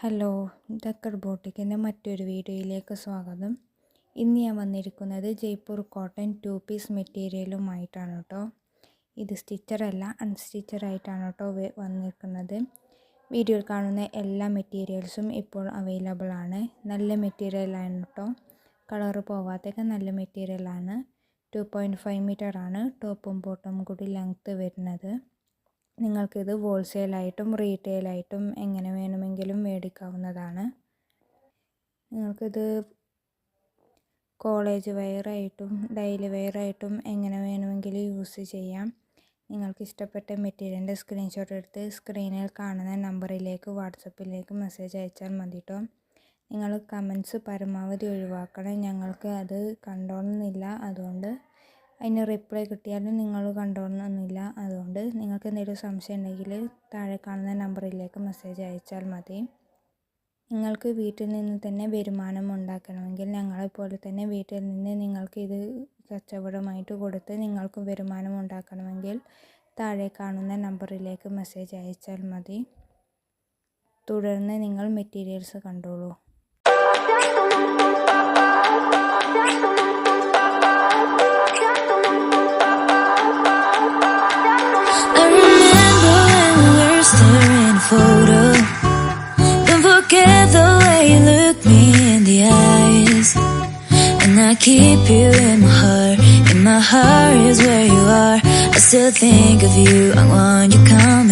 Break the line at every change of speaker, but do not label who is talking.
Hello, decker ബോട്ടിക്കിൻ്റെ മറ്റൊരു വീഡിയോയിലേക്ക് സ്വാഗതം. ഇന്ന് ഞാൻ വന്നിരിക്കുന്നത് ജയ്പൂർ കോട്ടൺ 2 പീസ് മെറ്റീരിയലുമായിട്ടാണ് കേട്ടോ. ഇത് സ്റ്റിച്ചറല്ല, അൺസ്റ്റിച്ചറായിട്ടാണ് കേട്ടോ വന്നിരിക്കുന്നത്. വീഡിയോയിൽ കാണുന്ന എല്ലാ മെറ്റീരിയൽസും ഇപ്പോൾ അവൈലബിൾ ആണ്. നല്ല മെറ്റീരിയലാണ് കേട്ടോ, കളറ് പോവാത്തൊക്കെ നല്ല മെറ്റീരിയലാണ്. 2.5 മീറ്ററാണ് ടോപ്പും ബോട്ടം കൂടി ലെങ്ത്ത് വരുന്നത്. നിങ്ങൾക്കിത് ഹോൾസെയിലായിട്ടും റീറ്റെയിലായിട്ടും എങ്ങനെ വേണമെങ്കിലും മേടിക്കാവുന്നതാണ്. നിങ്ങൾക്കിത് കോളേജ് വെയറായിട്ടും ഡെയിലി വെയറായിട്ടും എങ്ങനെ വേണമെങ്കിലും യൂസ് ചെയ്യാം. നിങ്ങൾക്ക് ഇഷ്ടപ്പെട്ട മെറ്റീരിയലിൻ്റെ സ്ക്രീൻഷോട്ട് എടുത്ത് സ്ക്രീനിൽ കാണുന്ന നമ്പറിലേക്ക് വാട്സപ്പിലേക്ക് മെസ്സേജ് അയച്ചാൽ മതി കേട്ടോ. നിങ്ങൾ കമൻറ്റ്സ് പരമാവധി ഒഴിവാക്കണം. ഞങ്ങൾക്ക് അത് കണ്ടോണമെന്നില്ല, അതുകൊണ്ട് അതിന് റിപ്ലൈ കിട്ടിയാലും നിങ്ങൾ കണ്ടോണമെന്നില്ല. അതുകൊണ്ട് നിങ്ങൾക്ക് എന്തെങ്കിലും സംശയം ഉണ്ടെങ്കിൽ താഴെ കാണുന്ന നമ്പറിലേക്ക് മെസ്സേജ് അയച്ചാൽ മതി. നിങ്ങൾക്ക് വീട്ടിൽ നിന്ന് തന്നെ വരുമാനം ഉണ്ടാക്കണമെങ്കിൽ ഞങ്ങളെപ്പോലെ തന്നെ വീട്ടിൽ നിന്ന് നിങ്ങൾക്ക് ഇത് കച്ചവടമായിട്ട് കൊടുത്ത് നിങ്ങൾക്ക് വരുമാനം ഉണ്ടാക്കണമെങ്കിൽ താഴെ കാണുന്ന നമ്പറിലേക്ക് മെസ്സേജ് അയച്ചാൽ മതി. തുടർന്ന് നിങ്ങൾ മെറ്റീരിയൽസ് കണ്ടോളൂ.
Photo. Don't forget the way you look me in the eyes, and I keep you in my heart. In my heart is where you are. I still think of you. I want you come